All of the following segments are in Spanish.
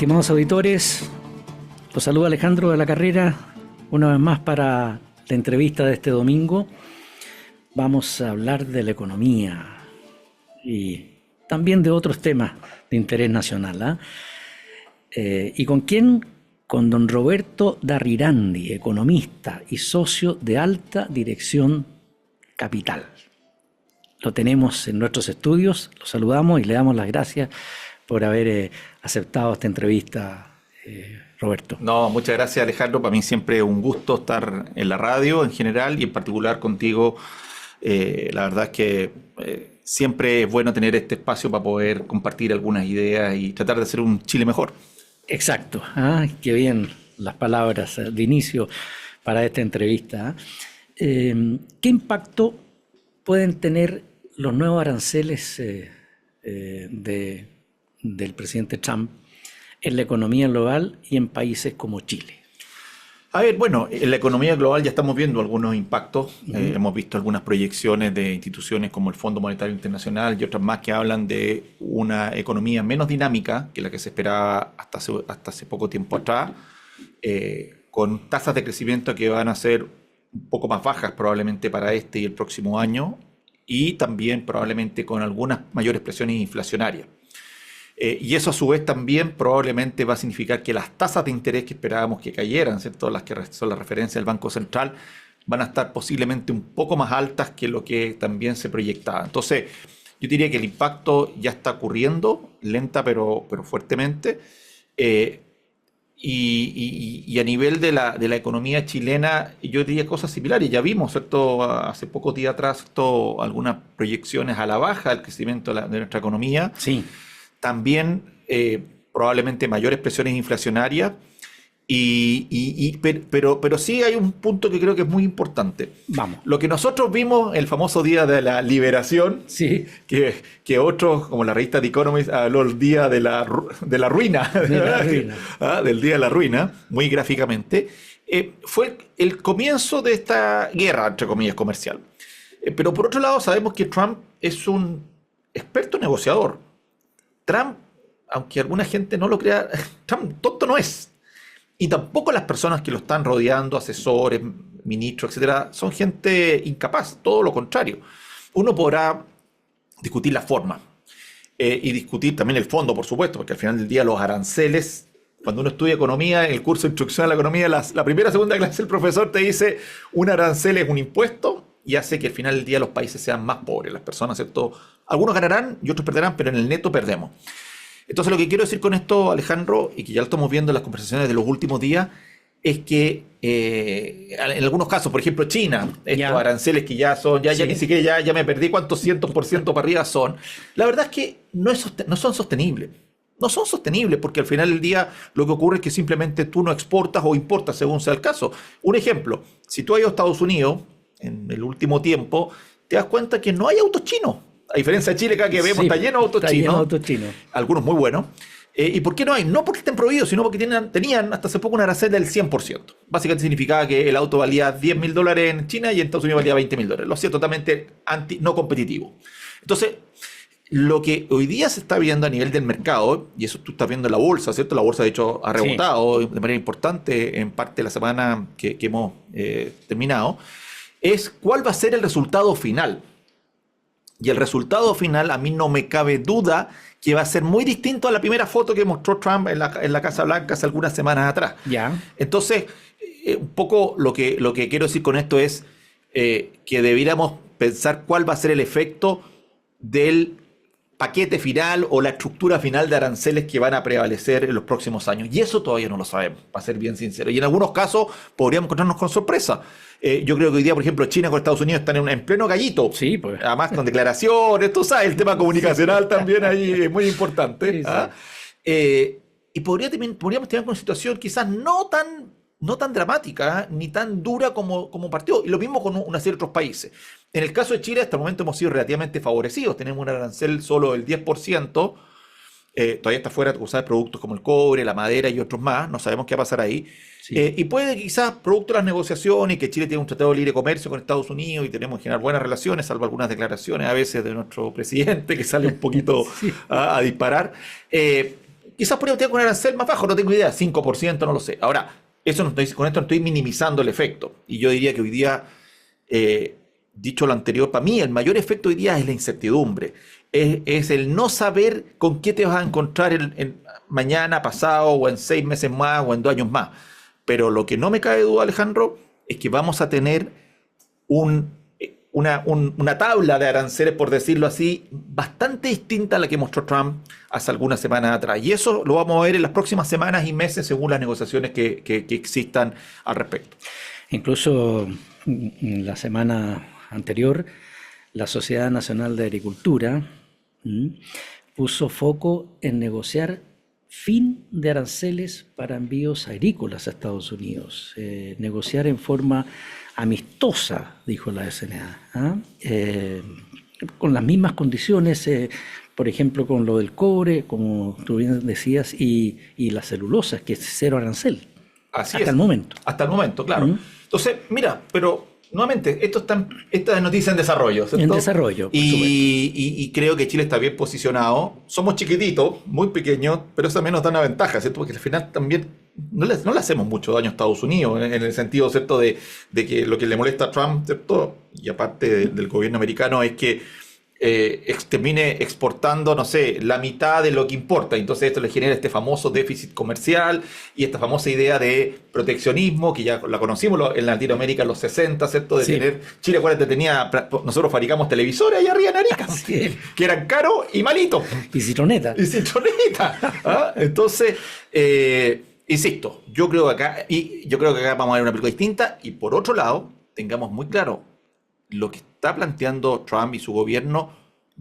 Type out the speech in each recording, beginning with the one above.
Estimados auditores, los saluda Alejandro de la Carrera, una vez más para la entrevista de este domingo. Vamos a hablar de la economía y también de otros temas de interés nacional. ¿Y con quién? Con don Roberto Darrirandi, economista y socio de Alta Dirección Capital. Lo tenemos en nuestros estudios, lo saludamos y le damos las gracias por haber aceptado esta entrevista, Roberto. No, muchas gracias, Alejandro. Para mí siempre es un gusto estar en la radio en general y en particular contigo. La verdad es que siempre es bueno tener este espacio para poder compartir algunas ideas y tratar de hacer un Chile mejor. Exacto. Qué bien las palabras de inicio para esta entrevista. ¿Qué impacto pueden tener los nuevos aranceles del presidente Trump en la economía global y en países como Chile? A ver, bueno, en la economía global ya estamos viendo algunos impactos. Hemos visto algunas proyecciones de instituciones como el Fondo Monetario Internacional y otras más que hablan de una economía menos dinámica que la que se esperaba hasta hace poco tiempo atrás, con tasas de crecimiento que van a ser un poco más bajas probablemente para este y el próximo año, y también probablemente con algunas mayores presiones inflacionarias. Y eso a su vez también probablemente va a significar que las tasas de interés que esperábamos que cayeran, ¿cierto?, las que son la referencia del Banco Central, van a estar posiblemente un poco más altas que lo que también se proyectaba. Entonces, yo diría que el impacto ya está ocurriendo, lenta pero fuertemente. Y a nivel de la economía chilena, yo diría cosas similares. Ya vimos, ¿cierto?, hace pocos días atrás, ¿cierto?, algunas proyecciones a la baja del crecimiento de nuestra economía. Sí. También probablemente mayores presiones inflacionarias, pero sí hay un punto que creo que es muy importante. Vamos. Lo que nosotros vimos el famoso día de la liberación, sí, que otros, como la revista The Economist, habló el día de la ruina, del día de la ruina, muy gráficamente, fue el comienzo de esta guerra, entre comillas, comercial. Pero por otro lado sabemos que Trump es un experto negociador. Trump, aunque alguna gente no lo crea, Trump tonto no es. Y tampoco las personas que lo están rodeando, asesores, ministros, etcétera, son gente incapaz, todo lo contrario. Uno podrá discutir la forma y discutir también el fondo, por supuesto, porque al final del día los aranceles, cuando uno estudia economía, en el curso de introducción a la economía, la primera segunda clase el profesor te dice un arancel es un impuesto y hace que al final del día los países sean más pobres. Las personas, ¿cierto?, algunos ganarán y otros perderán, pero en el neto perdemos. Entonces lo que quiero decir con esto, Alejandro, y que ya lo estamos viendo en las conversaciones de los últimos días, es que en algunos casos, por ejemplo China, estos aranceles que ya son, ya ni siquiera ya me perdí cuántos 100% para arriba son, la verdad es que no son sostenibles. No son sostenibles porque al final del día lo que ocurre es que simplemente tú no exportas o importas según sea el caso. Un ejemplo, si tú has ido a Estados Unidos en el último tiempo, te das cuenta que no hay autos chinos. A diferencia de Chile, acá que vemos, está lleno de autos chinos. Algunos muy buenos. ¿Y por qué no hay? No porque estén prohibidos, sino porque tenían hasta hace poco una arancel del 100%. Básicamente significaba que el auto valía $10.000 en China y en Estados Unidos valía $20.000. Lo hacía totalmente no competitivo. Entonces, lo que hoy día se está viendo a nivel del mercado, y eso tú estás viendo en la bolsa, ¿cierto? La bolsa, de hecho, ha rebotado de manera importante en parte de la semana que hemos terminado, es cuál va a ser el resultado final. Y el resultado final, a mí no me cabe duda que va a ser muy distinto a la primera foto que mostró Trump en la Casa Blanca hace algunas semanas atrás. Entonces, un poco lo que quiero decir con esto es que deberíamos pensar cuál va a ser el efecto del paquete final o la estructura final de aranceles que van a prevalecer en los próximos años. Y eso todavía no lo sabemos, para ser bien sincero. Y en algunos casos podríamos encontrarnos con sorpresa. Yo creo que hoy día, por ejemplo, China con Estados Unidos están en pleno gallito. Sí, pues. Además con declaraciones, tú sabes, el tema comunicacional también ahí es muy importante. Y podríamos tener una situación quizás no tan dramática, ni tan dura como partió. Y lo mismo con una serie de otros países. En el caso de Chile, hasta el momento hemos sido relativamente favorecidos. Tenemos un arancel solo del 10%. Todavía está fuera, tú sabes, productos como el cobre, la madera y otros más. No sabemos qué va a pasar ahí. Y puede quizás, producto de las negociaciones, y que Chile tiene un tratado de libre comercio con Estados Unidos y tenemos que generar buenas relaciones, salvo algunas declaraciones a veces de nuestro presidente que sale un poquito a disparar. quizás podríamos tener un arancel más bajo, no tengo idea, 5%, no lo sé. Ahora, con esto no estoy minimizando el efecto. Y yo diría que hoy día, dicho lo anterior, para mí el mayor efecto hoy día es la incertidumbre. Es el no saber con qué te vas a encontrar mañana, pasado, o en 6 meses más, o en 2 años más. Pero lo que no me cabe duda, Alejandro, es que vamos a tener una tabla de aranceles, por decirlo así, bastante distinta a la que mostró Trump hace algunas semanas atrás. Y eso lo vamos a ver en las próximas semanas y meses según las negociaciones que existan al respecto. Incluso en la semana anterior, la Sociedad Nacional de Agricultura puso foco en negociar fin de aranceles para envíos agrícolas a Estados Unidos. Negociar en forma amistosa, dijo la SNA, con las mismas condiciones, por ejemplo, con lo del cobre, como tú bien decías, y la celulosa, que es cero arancel. Así hasta el momento. Hasta el momento, claro. Entonces, mira, pero nuevamente, esta es noticia en desarrollo, ¿cierto? En desarrollo, por supuesto. Y creo que Chile está bien posicionado. Somos chiquititos, muy pequeños, pero eso también nos da una ventaja, ¿cierto? Porque al final también no le hacemos mucho daño a Estados Unidos, en el sentido, ¿cierto?, de que lo que le molesta a Trump, ¿cierto?, y aparte del gobierno americano, es que termine exportando, no sé, la mitad de lo que importa. Entonces esto le genera este famoso déficit comercial y esta famosa idea de proteccionismo, que ya la conocimos en Latinoamérica en los 60, ¿cierto? De tener, Chile, acuérdate, nosotros fabricamos televisores allá arriba en Arica, que eran caros y malitos. Y citroneta. ¿Ah? Entonces, insisto, yo creo que acá vamos a ver una película distinta. Y por otro lado, tengamos muy claro, lo que está planteando Trump y su gobierno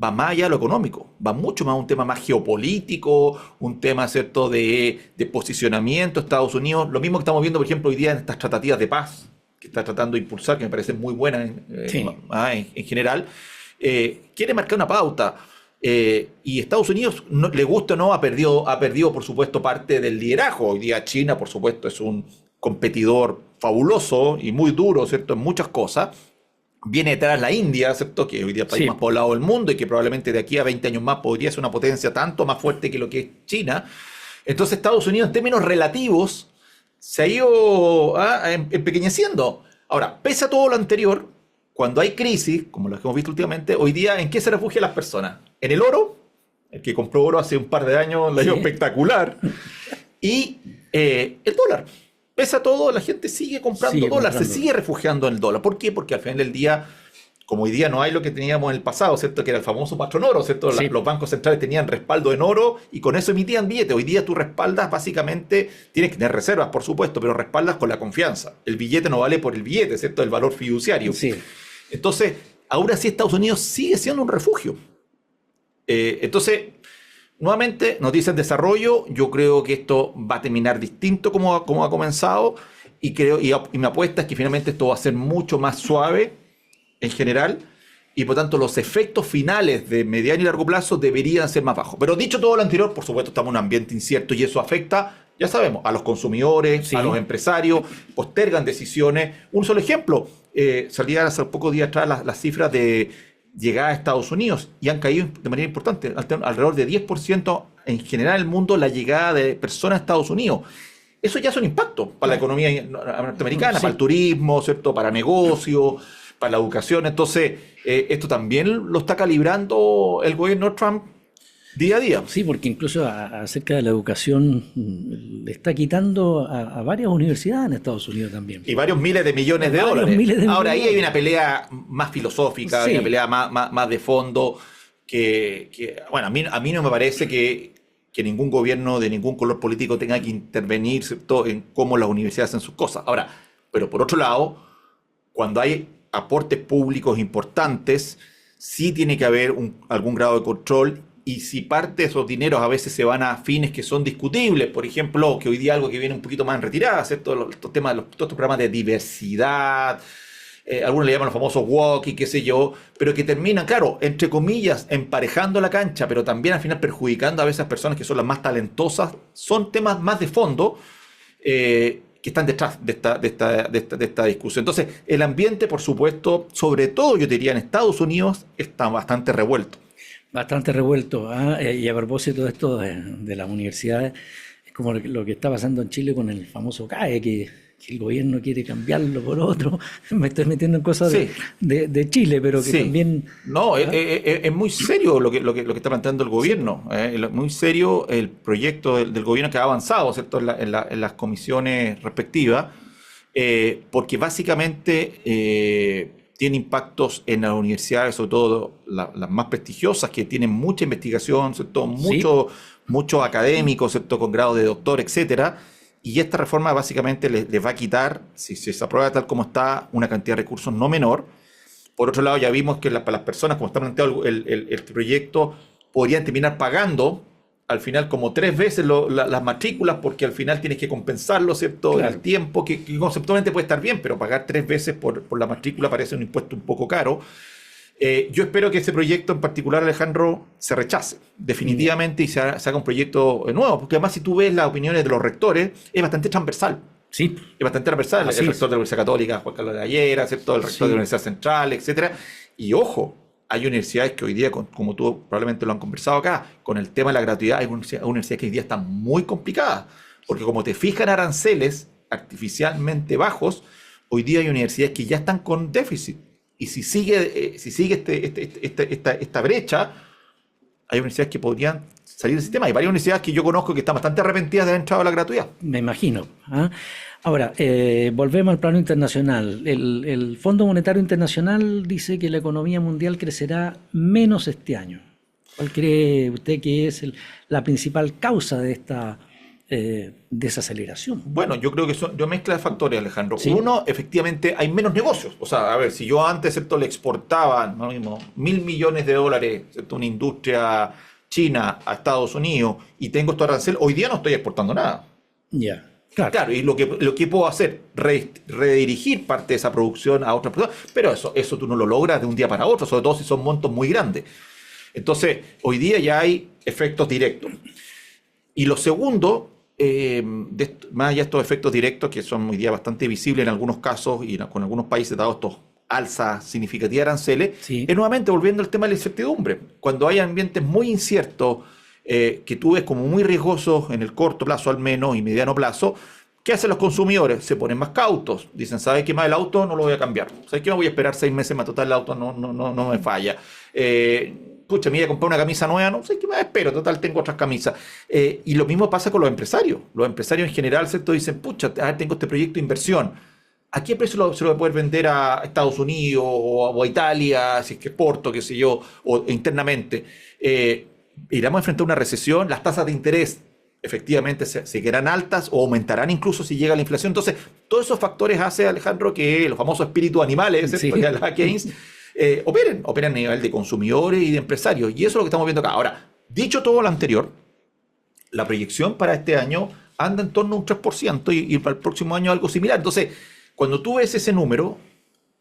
va más allá de lo económico, va mucho más a un tema más geopolítico, un tema, ¿cierto?, de posicionamiento de Estados Unidos, lo mismo que estamos viendo, por ejemplo, hoy día en estas tratativas de paz que está tratando de impulsar, que me parecen muy buenas en general, quiere marcar una pauta. Y Estados Unidos, le gusta o no, ha perdido, por supuesto, parte del liderazgo. Hoy día China, por supuesto, es un competidor fabuloso y muy duro, ¿cierto?, en muchas cosas. Viene detrás la India, ¿cierto?, que hoy día es el país más poblado del mundo y que probablemente de aquí a 20 años más podría ser una potencia tanto más fuerte que lo que es China. Entonces Estados Unidos, en términos relativos, se ha ido empequeñeciendo. Ahora, pese a todo lo anterior, cuando hay crisis, como las que hemos visto últimamente, hoy día, ¿en qué se refugian las personas? En el oro, el que compró oro hace un par de años, la dio espectacular, y el dólar. Pese a todo, la gente sigue comprando dólar, se sigue refugiando en el dólar. ¿Por qué? Porque al final del día, como hoy día no hay lo que teníamos en el pasado, ¿cierto?, que era el famoso patrón oro, ¿cierto? Los bancos centrales tenían respaldo en oro y con eso emitían billetes. Hoy día tú respaldas, básicamente, tienes que tener reservas, por supuesto, pero respaldas con la confianza. El billete no vale por el billete, ¿cierto?, el valor fiduciario. Sí. Entonces, ahora sí Estados Unidos sigue siendo un refugio. Entonces, nuevamente, noticia en desarrollo. Yo creo que esto va a terminar distinto como ha comenzado y mi apuesta es que finalmente esto va a ser mucho más suave en general y por tanto los efectos finales de mediano y largo plazo deberían ser más bajos. Pero dicho todo lo anterior, por supuesto estamos en un ambiente incierto y eso afecta, ya sabemos, a los consumidores, a los empresarios, postergan decisiones. Un solo ejemplo, salían hace pocos días atrás las cifras de llegada a Estados Unidos y han caído de manera importante, alrededor de 10% en general en el mundo la llegada de personas a Estados Unidos. Eso ya es un impacto para la economía norteamericana, para el turismo, ¿cierto?, para negocios, para la educación. Entonces, esto también lo está calibrando el gobierno de Trump día a día. Sí, porque incluso acerca de la educación le está quitando a varias universidades en Estados Unidos también. Y varios miles de millones de dólares. Ahora ahí hay una pelea más filosófica, hay una pelea más de fondo bueno, a mí no me parece que ningún gobierno de ningún color político tenga que intervenir, ¿cierto?, en cómo las universidades hacen sus cosas. Ahora, pero por otro lado, cuando hay aportes públicos importantes, sí tiene que haber algún grado de control. Y si parte de esos dineros a veces se van a fines que son discutibles, por ejemplo, que hoy día algo que viene un poquito más en retirada, ¿cierto?, estos temas, todos estos programas de diversidad, algunos le llaman los famosos walkie, qué sé yo, pero que terminan, claro, entre comillas, emparejando la cancha, pero también al final perjudicando a veces personas que son las más talentosas, son temas más de fondo que están detrás de esta discusión. Entonces, el ambiente, por supuesto, sobre todo yo diría en Estados Unidos, está bastante revuelto. Bastante revuelto. Y a propósito de esto de las universidades, es como lo que está pasando en Chile con el famoso CAE, que el gobierno quiere cambiarlo por otro. Me estoy metiendo en cosas Sí, de Chile, pero que sí. también... No, ¿ah? es muy serio lo que está planteando el Sí, gobierno. Muy serio el proyecto del gobierno que ha avanzado, ¿cierto? En las comisiones respectivas, porque básicamente tiene impactos en las universidades, sobre todo las más prestigiosas, que tienen mucha investigación, ¿cierto? sí, Muchos académicos, ¿cierto? Con grado de doctor, etcétera. Y esta reforma básicamente les va a quitar, si se aprueba tal como está, una cantidad de recursos no menor. Por otro lado, ya vimos que para las personas, como está planteado el proyecto, podrían terminar pagando al final como 3 veces las matrículas, porque al final tienes que compensarlo, ¿cierto? En el claro. tiempo, que conceptualmente puede estar bien, pero pagar 3 veces por la matrícula parece un impuesto un poco caro. Yo espero que este proyecto en particular, Alejandro, se rechace Ya. definitivamente y se haga un proyecto nuevo, porque además si tú ves las opiniones de los rectores, es bastante transversal. Sí, Es bastante transversal, el así rector es. de la Universidad Católica, Juan Carlos de la Llera, ¿cierto? El rector de la Sí, Universidad Central, etcétera. Y ojo, hay universidades que hoy día, como tú probablemente lo han conversado acá, con el tema de la gratuidad, hay universidades que hoy día están muy complicadas, porque como te fijan aranceles artificialmente bajos, hoy día hay universidades que ya están con déficit. Y si sigue esta brecha, hay universidades que podrían salir del sistema. Hay varias universidades que yo conozco que están bastante arrepentidas de haber entrado a la gratuidad. me imagino. ¿Ah? Ahora, volvemos al plano internacional. El Fondo Monetario Internacional dice que la economía mundial crecerá menos este año. ¿Cuál cree usted que es la principal causa de esta desaceleración? Bueno, yo creo que son yo mezcla de factores, Alejandro. Sí, Uno, efectivamente, hay menos negocios. O sea, a ver, si yo antes, ¿cierto? Le exportaba, ¿no? Mismo, 1.000 millones de dólares, ¿cierto? Una industria china a Estados Unidos y tengo estos aranceles, hoy día no estoy exportando nada. ya, claro. Claro, y lo que puedo hacer, redirigir parte de esa producción a otras personas, pero eso tú no lo logras de un día para otro, sobre todo si son montos muy grandes. Entonces, hoy día ya hay efectos directos. Y lo segundo, más allá de estos efectos directos que son hoy día bastante visibles en algunos casos y con algunos países dados estos alzas significativas de aranceles, Sí, es nuevamente volviendo al tema de la incertidumbre. Cuando hay ambientes muy inciertos, que tú ves como muy riesgosos en el corto plazo al menos y mediano plazo, ¿qué hacen los consumidores? Se ponen más cautos. Dicen, ¿sabes qué más? El auto no lo voy a cambiar. ¿Sabes qué? Me voy a esperar 6 meses más total, el auto no me falla. Pucha, me voy a comprar una camisa nueva, no sé qué más espero, total, tengo otras camisas. Y lo mismo pasa con los empresarios. Los empresarios en general, ¿cierto? Dicen, pucha, a ver, tengo este proyecto de inversión. ¿A qué precio se lo voy a poder vender a Estados Unidos o a Italia, si es que exporto, qué sé yo, o internamente? Iremos a enfrentar una recesión, las tasas de interés efectivamente se quedarán altas o aumentarán incluso si llega la inflación. Entonces, todos esos factores hacen, Alejandro, que los famosos espíritus animales, ¿cierto? sí. Ya la Keynes, operen a nivel de consumidores y de empresarios. Y eso es lo que estamos viendo acá. Ahora, dicho todo lo anterior, la proyección para este año anda en torno a un 3% y para el próximo año algo similar. Entonces, cuando tú ves ese número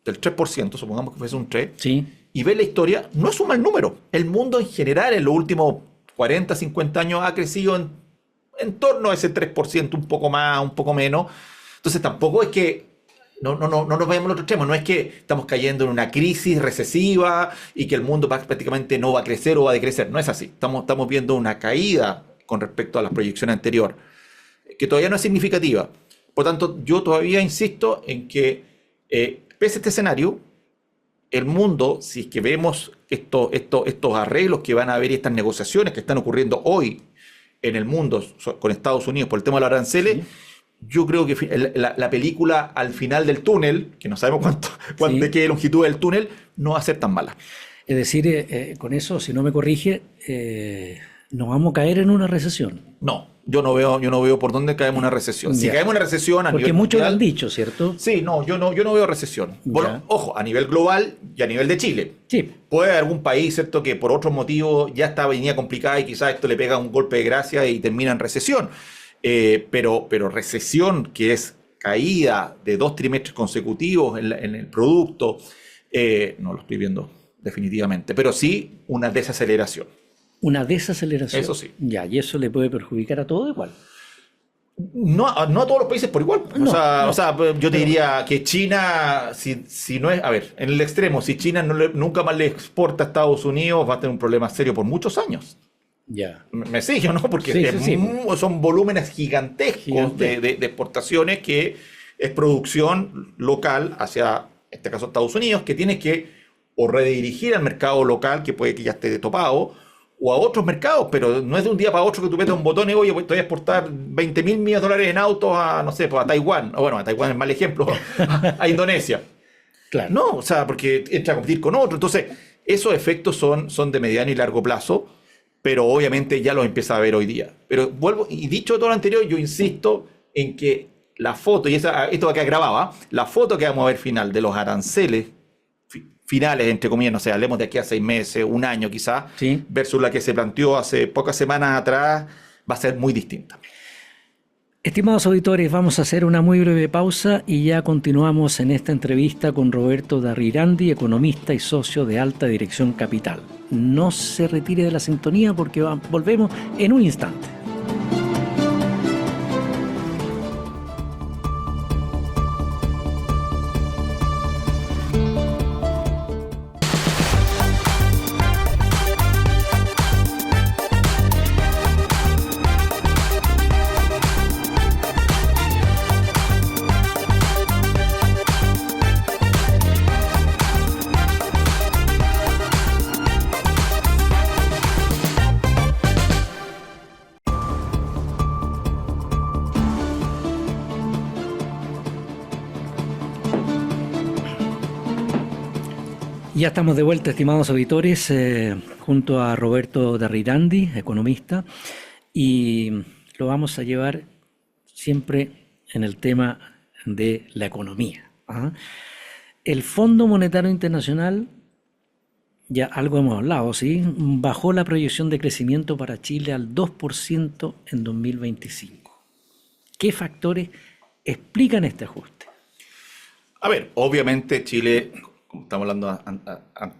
del 3%, supongamos que fuese un 3, Sí, y ves la historia, no es un mal número. El mundo en general en los últimos 40, 50 años ha crecido en torno a ese 3%, un poco más, un poco menos. Entonces tampoco es que no nos vayamos al otro extremo, no es que estamos cayendo en una crisis recesiva y que el mundo prácticamente no va a crecer o va a decrecer, no es así. Estamos viendo una caída con respecto a la proyección anterior, que todavía no es significativa. Por tanto, yo todavía insisto en que, pese a este escenario, el mundo, si es que vemos estos arreglos que van a haber y estas negociaciones que están ocurriendo hoy en el mundo con Estados Unidos por el tema de los aranceles, sí, yo creo que la película al final del túnel, que no sabemos de sí. qué longitud es el túnel, no va a ser tan mala. Es decir, con eso, si no me corrige, nos vamos a caer en una recesión. No, yo no veo por dónde caemos en una recesión. Si Ya. caemos en una recesión a Porque nivel muchos lo han mundial, dicho, ¿cierto? sí, no, yo no veo recesión. Bueno, Ya. ojo, a nivel global y a nivel de Chile. Sí, Puede haber algún país, ¿cierto?, que por otros motivos ya está venía complicada y quizás esto le pega un golpe de gracia y termina en recesión. Pero recesión, que es caída de 2 trimestres consecutivos en el producto, no lo estoy viendo definitivamente. Pero sí una desaceleración. una desaceleración. Eso sí. Ya, y eso le puede perjudicar a todo igual. No a todos los países por igual. No, O sea, yo te diría que China, si no es, a ver, en el extremo, si China nunca más le exporta a Estados Unidos, va a tener un problema serio por muchos años. Ya. Me sigue, ¿no? Porque Sí. son volúmenes gigantescos de exportaciones que es producción local hacia, en este caso, Estados Unidos, que tiene que o redirigir al mercado local, que puede que ya esté topado, o a otros mercados, pero no es de un día para otro que tú metes un botón y, oye, pues te voy a exportar 20.000 millones de dólares en autos a, no sé, pues a Taiwán. O bueno, a Taiwán es mal ejemplo, a Indonesia. Claro. No, o sea, porque entra a competir con otro. Entonces, esos efectos son de mediano y largo plazo, pero obviamente ya los empieza a ver hoy día. Pero vuelvo, y dicho todo lo anterior, yo insisto en que la foto, y esto va a quedar grabado, la foto que vamos a ver final de los aranceles finales, entre comillas, no sé, hablemos de aquí a 6 meses, un año quizás, Sí. versus la que se planteó hace pocas semanas atrás, va a ser muy distinta. Estimados auditores, vamos a hacer una muy breve pausa y ya continuamos en esta entrevista con Roberto Darrirandi, economista y socio de Alta Dirección Capital. No se retire de la sintonía porque volvemos en un instante. Ya estamos de vuelta, estimados auditores, junto a Roberto Darrirandi, economista, y lo vamos a llevar siempre en el tema de la economía. ¿Ah? El Fondo Monetario Internacional, ya algo hemos hablado, ¿sí? Bajó la proyección de crecimiento para Chile al 2% en 2025. ¿Qué factores explican este ajuste? A ver, obviamente Chile, como estamos hablando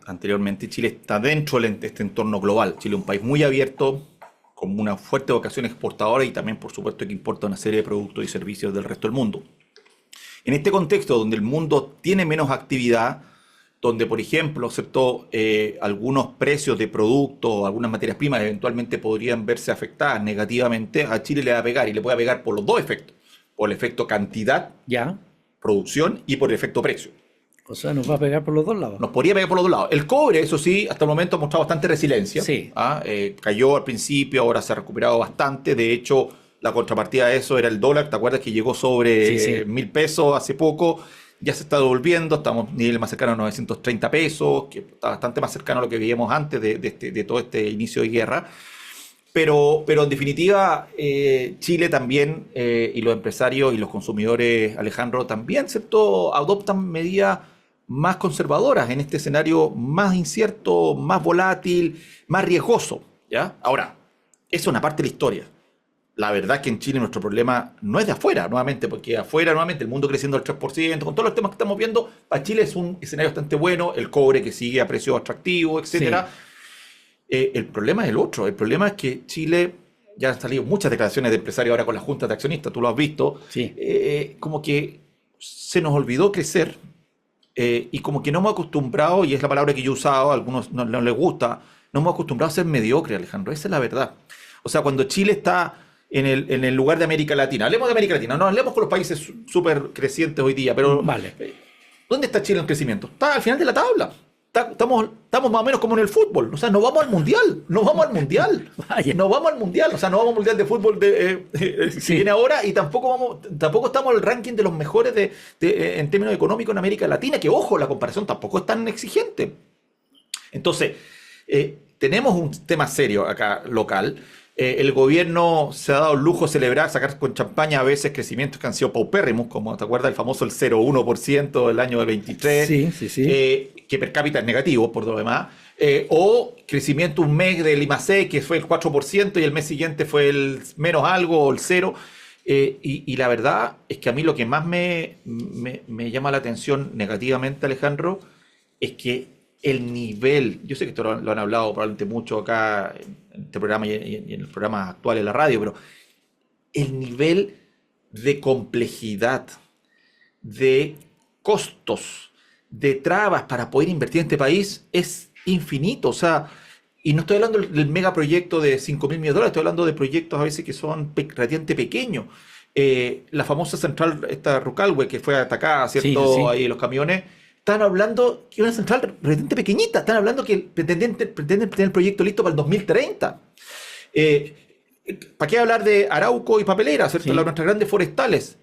anteriormente, Chile está dentro de este entorno global. Chile es un país muy abierto, con una fuerte vocación exportadora y también, por supuesto, que importa una serie de productos y servicios del resto del mundo. En este contexto, donde el mundo tiene menos actividad, donde, por ejemplo, ¿cierto? Algunos precios de productos o algunas materias primas eventualmente podrían verse afectadas negativamente, a Chile le va a pegar y le puede pegar por los dos efectos. Por el efecto cantidad, ¿Ya? producción, y por el efecto precio. O sea, nos va a pegar por los dos lados. Nos podría pegar por los dos lados. El cobre, eso sí, hasta el momento ha mostrado bastante resiliencia. Sí. Cayó al principio, ahora se ha recuperado bastante. De hecho, la contrapartida de eso era el dólar. ¿Te acuerdas que llegó sobre Sí. 1.000 pesos hace poco? Ya se está devolviendo, estamos a nivel más cercano a 930 pesos, que está bastante más cercano a lo que veíamos antes de todo este inicio de guerra. Pero en definitiva, Chile también, y los empresarios y los consumidores, Alejandro, también, ¿cierto?, adoptan medidas más conservadoras en este escenario más incierto, más volátil, más riesgoso, ¿ya? Ahora, eso es una parte de la historia. La verdad es que en Chile nuestro problema no es de afuera, nuevamente, porque afuera, nuevamente, el mundo creciendo al 3%, con todos los temas que estamos viendo, para Chile es un escenario bastante bueno, el cobre que sigue a precios atractivos, etcétera. Sí. El problema es el otro. El problema es que Chile, ya han salido muchas declaraciones de empresarios ahora con las juntas de accionistas, tú lo has visto, Sí. como que se nos olvidó crecer, y como que no hemos acostumbrado, y es la palabra que yo he usado, a algunos no les gusta, no hemos acostumbrado a ser mediocre, Alejandro, esa es la verdad. O sea, cuando Chile está en el lugar de América Latina, hablemos de América Latina, no hablemos con los países súper crecientes hoy día, pero Vale. ¿dónde está Chile en crecimiento? Está al final de la tabla. Estamos más o menos como en el fútbol. O sea, no vamos al mundial. No vamos al mundial. Vaya. No vamos al mundial. O sea, no vamos al mundial de fútbol que Sí. viene ahora, y tampoco estamos en el ranking de los mejores en términos económicos en América Latina, que ojo, la comparación tampoco es tan exigente. Entonces, tenemos un tema serio acá local. El gobierno se ha dado el lujo de celebrar, sacar con champaña a veces crecimientos que han sido paupérrimos, como te acuerdas el famoso el 0,1% del año del 23, Sí. que per cápita es negativo por lo demás, o crecimiento un mes del IMASEC que fue el 4% y el mes siguiente fue el menos algo o el 0%. Y la verdad es que a mí lo que más me llama la atención negativamente, Alejandro, es que el nivel, yo sé que esto lo han hablado probablemente mucho acá en este programa y en los programas actuales de la radio, pero el nivel de complejidad, de costos, de trabas para poder invertir en este país es infinito. O sea, y no estoy hablando del megaproyecto de $5.000 millones, estoy hablando de proyectos a veces que son relativamente pequeños. La famosa central, esta Rucalwe, que fue atacada, ¿cierto? Sí. Ahí los camiones. Están hablando que es una central relativamente pequeñita. Están hablando que pretenden tener el proyecto listo para el 2030. ¿Para qué hablar de Arauco y Papelera, ¿cierto? Sí. Nuestras grandes forestales.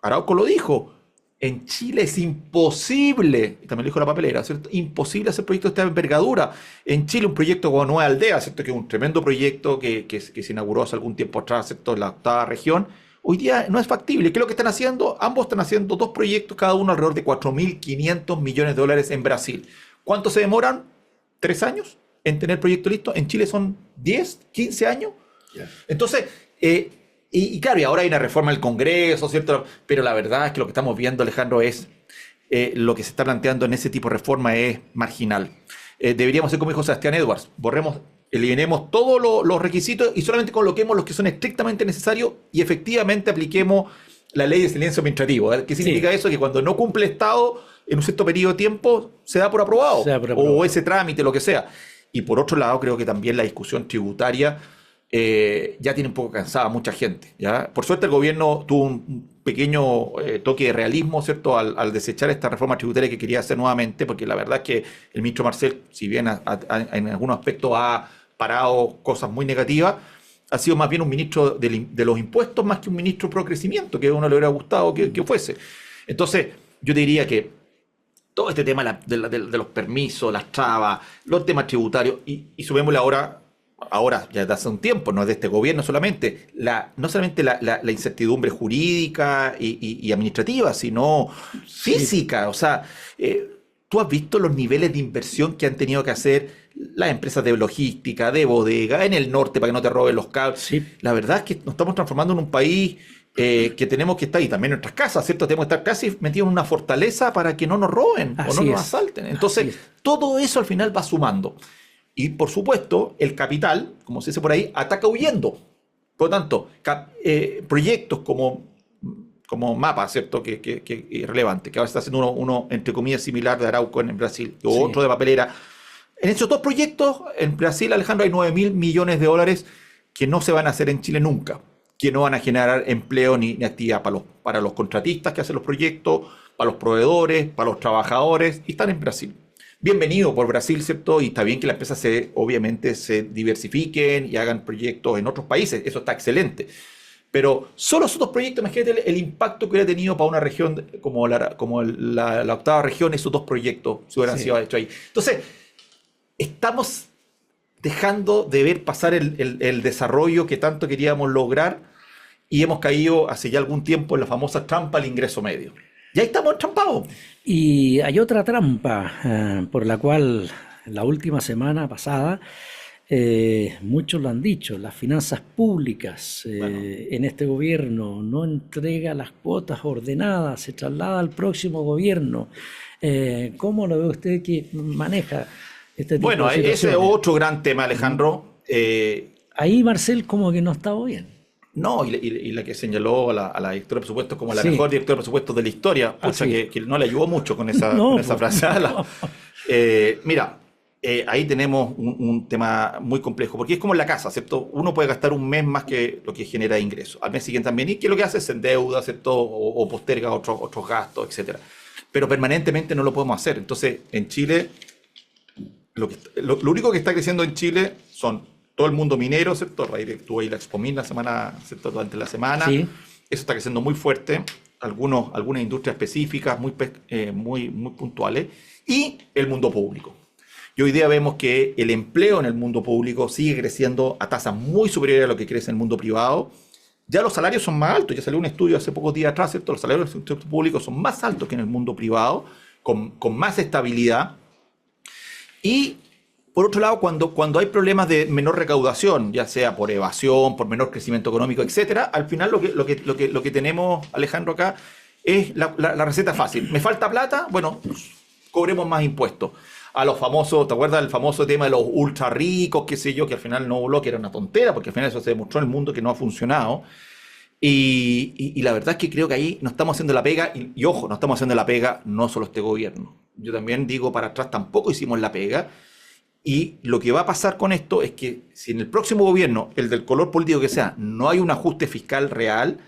Arauco lo dijo. En Chile es imposible, y también lo dijo la Papelera, ¿cierto? Imposible hacer proyectos de esta envergadura. En Chile un proyecto como Nueva Aldea, ¿cierto? Que es un tremendo proyecto que se inauguró hace algún tiempo atrás, ¿cierto? En la octava región. Hoy día no es factible. ¿Qué es lo que están haciendo? Ambos están haciendo 2 proyectos, cada uno alrededor de $4.500 millones en Brasil. ¿Cuánto se demoran? 3 años en tener el proyecto listo. En Chile son 10, 15 años. Yeah. Entonces, y claro, y ahora hay una reforma del Congreso, ¿cierto? Pero la verdad es que lo que estamos viendo, Alejandro, es lo que se está planteando en ese tipo de reforma es marginal. Deberíamos ser como dijo Sebastián Edwards, eliminemos todos los requisitos y solamente coloquemos los que son estrictamente necesarios y efectivamente apliquemos la ley de silencio administrativo. ¿Qué significa eso? Que cuando no cumple el Estado, en un cierto periodo de tiempo, se da por aprobado. O ese trámite, lo que sea. Y por otro lado, creo que también la discusión tributaria ya tiene un poco cansada a mucha gente, ¿ya? Por suerte el gobierno tuvo un pequeño toque de realismo, ¿cierto? Al desechar esta reforma tributaria que quería hacer nuevamente, porque la verdad es que el ministro Marcel, si bien en algunos aspectos ha parado cosas muy negativas, ha sido más bien un ministro de los impuestos más que un ministro pro crecimiento, que a uno le hubiera gustado que fuese. Entonces, yo te diría que todo este tema de los permisos, las trabas, los temas tributarios, y subémosle ahora ya desde hace un tiempo, no es de este gobierno solamente, no solamente la incertidumbre jurídica y administrativa, sino física. Sí. O sea, tú has visto los niveles de inversión que han tenido que hacer las empresas de logística, de bodega, en el norte para que no te roben los cables. Sí. La verdad es que nos estamos transformando en un país que tenemos que estar, y también en nuestras casas, ¿cierto? Tenemos que estar casi metidos en una fortaleza para que no nos roben o no nos asalten. Entonces, todo eso al final va sumando. Y, por supuesto, el capital, como se dice por ahí, ataca huyendo. Por lo tanto, proyectos como Mapa, ¿cierto? Que es relevante, que ahora está haciendo uno, entre comillas, similar de Arauco en Brasil, o otro de Papelera. En esos 2 proyectos, en Brasil, Alejandro, hay $9.000 millones que no se van a hacer en Chile nunca, que no van a generar empleo ni actividad para los contratistas que hacen los proyectos, para los proveedores, para los trabajadores, y están en Brasil. Bienvenido por Brasil, ¿cierto? Y está bien que las empresas obviamente se diversifiquen y hagan proyectos en otros países. Eso está excelente. Pero solo esos 2 proyectos, imagínate el impacto que hubiera tenido para una región como la octava región, esos 2 proyectos se hubieran sido hechos ahí. Entonces, estamos dejando de ver pasar el desarrollo que tanto queríamos lograr y hemos caído hace ya algún tiempo en la famosa trampa al ingreso medio. Y ahí estamos entrampados. Y hay otra trampa por la cual la última semana pasada muchos lo han dicho, las finanzas públicas en este gobierno no entrega las cuotas ordenadas, se traslada al próximo gobierno. ¿Cómo lo ve usted que maneja este tipo de situaciones? Ese es otro gran tema, Alejandro. Ahí Marcel como que no estaba bien. No, y la que señaló a la directora de presupuestos como la mejor directora de presupuestos de la historia, que no le ayudó mucho con esa frase. No. Mira, ahí tenemos un tema muy complejo, porque es como en la casa, ¿cierto? Uno puede gastar un mes más que lo que genera ingresos. Al mes siguiente también, y que lo que hace es endeuda, ¿cierto? O posterga otros gastos, etcétera. Pero permanentemente no lo podemos hacer. Entonces, en Chile, lo único que está creciendo en Chile son todo el mundo minero, ¿cierto? Tuvo ahí la Expomin la semana, ¿cierto? Durante la semana. Sí. Eso está creciendo muy fuerte. Algunas industrias específicas, muy puntuales. Y el mundo público. Y hoy día vemos que el empleo en el mundo público sigue creciendo a tasas muy superiores a lo que crece en el mundo privado. Ya los salarios son más altos. Ya salió un estudio hace pocos días atrás, ¿cierto? Los salarios del sector público son más altos que en el mundo privado, con más estabilidad. Y por otro lado, cuando hay problemas de menor recaudación, ya sea por evasión, por menor crecimiento económico, etcétera, al final lo que tenemos, Alejandro, acá es la receta fácil. ¿Me falta plata? Bueno, cobremos más impuestos. A los famosos, ¿te acuerdas del famoso tema de los ultra ricos, qué sé yo, que al final no voló, que era una tontera, porque al final eso se demostró en el mundo que no ha funcionado. Y la verdad es que creo que ahí no estamos haciendo la pega, y ojo, no estamos haciendo la pega no solo este gobierno. Yo también digo, para atrás tampoco hicimos la pega. Y lo que va a pasar con esto es que si en el próximo gobierno, el del color político que sea, no hay un ajuste fiscal real,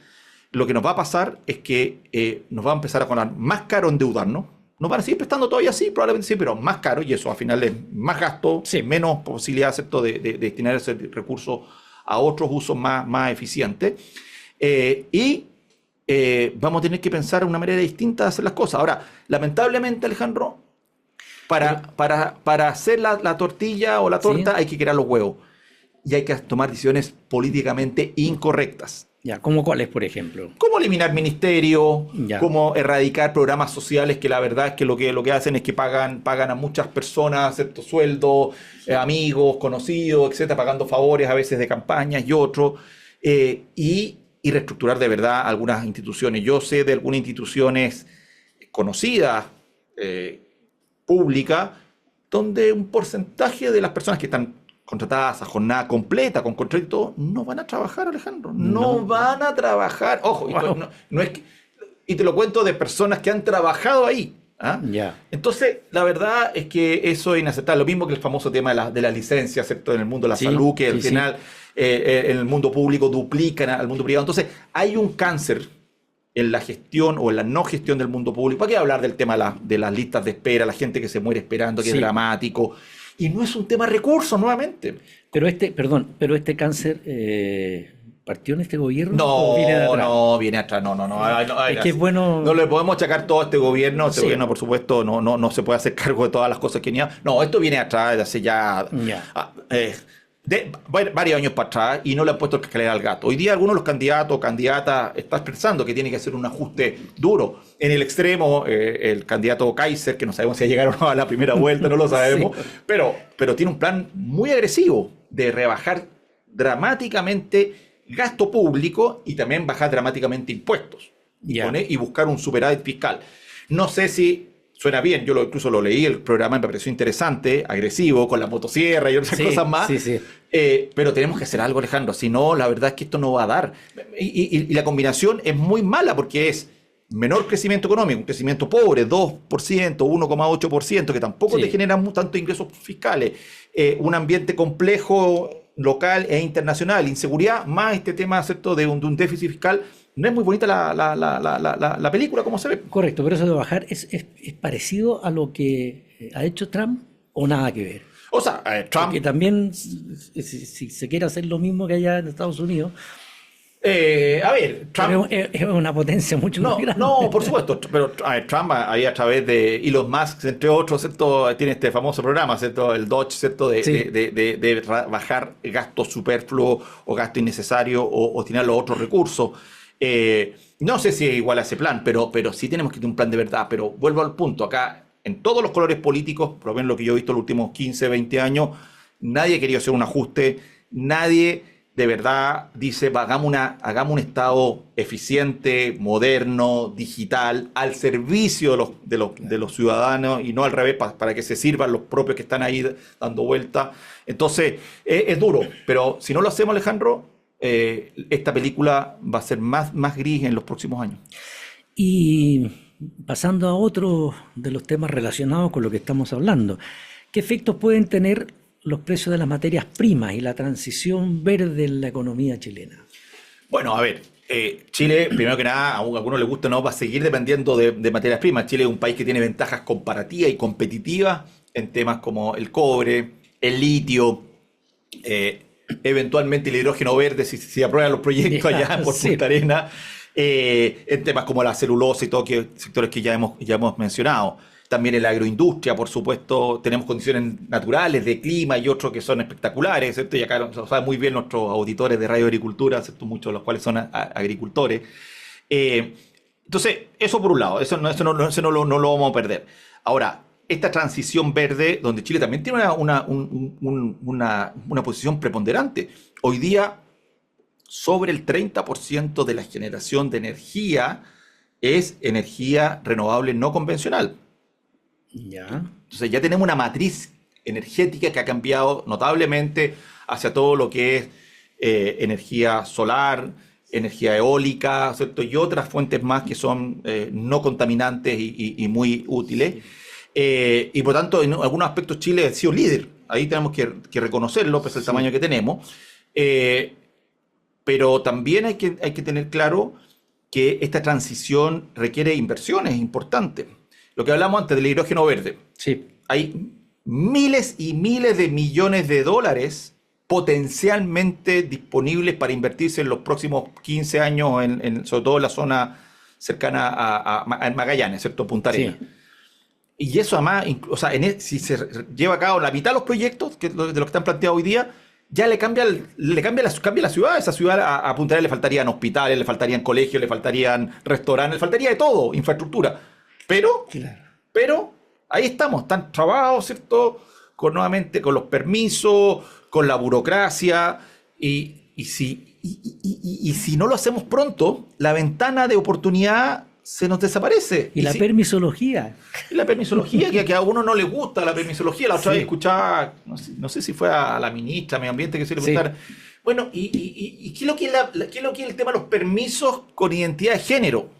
lo que nos va a pasar es que nos va a empezar a cobrar más caro endeudarnos. Nos van a seguir prestando todavía sí, probablemente sí, pero más caro, y eso al final es más gasto, Sí. menos posibilidad, ¿cierto?, de destinar ese recurso a otros usos más eficientes. Vamos a tener que pensar una manera distinta de hacer las cosas. Ahora, lamentablemente, Alejandro, para hacer la tortilla o la torta, Sí. hay que crear los huevos. Y hay que tomar decisiones políticamente incorrectas. Ya, ¿cómo cuáles, por ejemplo? Cómo eliminar ministerios, Ya. cómo erradicar programas sociales que la verdad es que lo que hacen es que pagan a muchas personas ciertos sueldos, amigos, conocidos, etcétera, pagando favores a veces de campañas y otros, y reestructurar de verdad algunas instituciones. Yo sé de algunas instituciones conocidas, públicas, donde un porcentaje de las personas que están contratadas a jornada completa, con contrato y todo, no van a trabajar, Alejandro. No van a trabajar. Ojo, Wow. no es que, y te lo cuento de personas que han trabajado ahí. ¿Ah? Ya. Entonces, la verdad es que eso es inaceptable. Lo mismo que el famoso tema de la licencia, ¿cierto? En el mundo de la Sí, salud, que al sí, final en el mundo público duplican al mundo privado. Entonces, hay un cáncer en la gestión o en la no gestión del mundo público. ¿Para qué hablar del tema de las listas de espera, la gente que se muere esperando, que es Sí. dramático? Y no es un tema de recursos, nuevamente. Pero este cáncer partió en este gobierno o viene de No, atrás. no, viene atrás, no. Es que es bueno. No le podemos achacar todo a este gobierno. Este Sí. gobierno, por supuesto, no se puede hacer cargo de todas las cosas que tenía. No, esto viene atrás de hace ya Ya. varios años para atrás y no le han puesto el escalera al gato. Hoy día algunos de los candidatos o candidatas están pensando que tiene que hacer un ajuste duro. En el extremo, el candidato Kaiser, que no sabemos si llegaron a la primera vuelta, no lo sabemos, Sí. pero tiene un plan muy agresivo de rebajar dramáticamente gasto público y también bajar dramáticamente impuestos Ya. y buscar un superávit fiscal. No sé si suena bien, yo incluso lo leí, el programa me pareció interesante, agresivo, con la motosierra y otras Sí, cosas más, sí. pero tenemos que hacer algo, Alejandro, si no, la verdad es que esto no va a dar. Y la combinación es muy mala porque es menor crecimiento económico, un crecimiento pobre, 2%, 1,8%, que tampoco Sí. te genera tantos ingresos fiscales, un ambiente complejo local e internacional, inseguridad, más este tema, ¿cierto?, de un déficit fiscal. No es muy bonita la película, como se ve. Correcto, pero eso de bajar es parecido a lo que ha hecho Trump o nada que ver. O sea, Trump... Porque también, si se quiere hacer lo mismo que allá en Estados Unidos, a ver, Trump... pero es una potencia mucho más grande. No, por supuesto, pero Trump ahí a través de Elon Musk, entre otros, ¿cierto?, tiene este famoso programa, ¿cierto?, el Dodge, ¿cierto?, Sí. de bajar gasto superfluo o gasto innecesario o tirar los otros recursos. No sé si es igual a ese plan, pero sí tenemos que tener un plan de verdad. Pero vuelvo al punto, acá en todos los colores políticos, por lo menos lo que yo he visto en los últimos 15, 20 años, nadie ha querido hacer un ajuste, nadie de verdad dice, hagamos un Estado eficiente, moderno, digital, al servicio de los ciudadanos y no al revés, para que se sirvan los propios que están ahí dando vueltas. Entonces, es duro, pero si no lo hacemos, Alejandro, esta película va a ser más gris en los próximos años. Y pasando a otro de los temas relacionados con lo que estamos hablando, ¿qué efectos pueden tener los precios de las materias primas y la transición verde en la economía chilena? Bueno, a ver, Chile, primero que nada, a algunos les gusta, no, va a seguir dependiendo de materias primas. Chile es un país que tiene ventajas comparativas y competitivas en temas como el cobre, el litio, eventualmente el hidrógeno verde, si aprueban los proyectos allá por Sí. Punta Arenas, en temas como la celulosa y todo, sectores que ya hemos mencionado. También en la agroindustria, por supuesto, tenemos condiciones naturales de clima y otros que son espectaculares, ¿cierto? Y acá lo saben muy bien nuestros auditores de Radio Agricultura, ¿cierto?, muchos de los cuales son agricultores. Entonces, eso por un lado, eso no lo vamos a perder. Ahora, esta transición verde, donde Chile también tiene una posición preponderante. Hoy día, sobre el 30% de la generación de energía es energía renovable no convencional. Ya. Entonces ya tenemos una matriz energética que ha cambiado notablemente hacia todo lo que es energía solar, energía eólica, ¿cierto? Y otras fuentes más que son no contaminantes y muy útiles. Y por tanto, en algunos aspectos Chile ha sido líder. Ahí tenemos que reconocerlo, pues el tamaño que tenemos. Pero también hay que tener claro que esta transición requiere inversiones importantes. Lo que hablamos antes del hidrógeno verde. Sí. Hay miles y miles de millones de dólares potencialmente disponibles para invertirse en los próximos 15 años, sobre todo en la zona cercana a Magallanes, ¿cierto? Punta Arenas. Sí. Y eso además, si se lleva a cabo la mitad de los proyectos de los que están planteados hoy día, ya le cambia la ciudad. A esa ciudad a Punta Arenas le faltarían hospitales, le faltarían colegios, le faltarían restaurantes, le faltaría de todo, infraestructura. Pero ahí estamos, están trabajados, ¿cierto? Nuevamente con los permisos, con la burocracia, y si no lo hacemos pronto, la ventana de oportunidad se nos desaparece. Y la permisología. Y la permisología, que a uno no le gusta la permisología. La otra vez escuchaba, no sé si fue a la ministra de Medio Ambiente que se le preguntara. Bueno, ¿y qué es lo que es el tema de los permisos con identidad de género?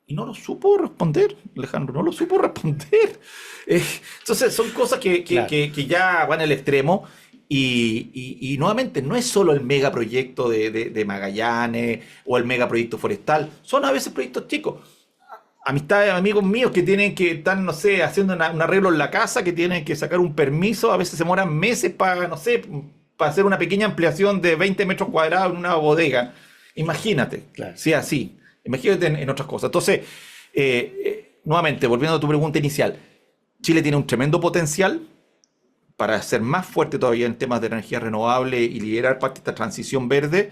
Y no lo supo responder, Alejandro, no lo supo responder. Entonces son cosas que ya van al extremo. Y nuevamente, no es solo el megaproyecto de Magallanes o el megaproyecto forestal, son a veces proyectos chicos. Amistades, amigos míos que están, no sé, haciendo un arreglo en la casa, que tienen que sacar un permiso, a veces se demoran meses para hacer una pequeña ampliación de 20 metros cuadrados en una bodega. Imagínate, claro. Si es así. Imagínate en otras cosas. Entonces, nuevamente, volviendo a tu pregunta inicial, Chile tiene un tremendo potencial para ser más fuerte todavía en temas de energía renovable y liderar parte de esta transición verde.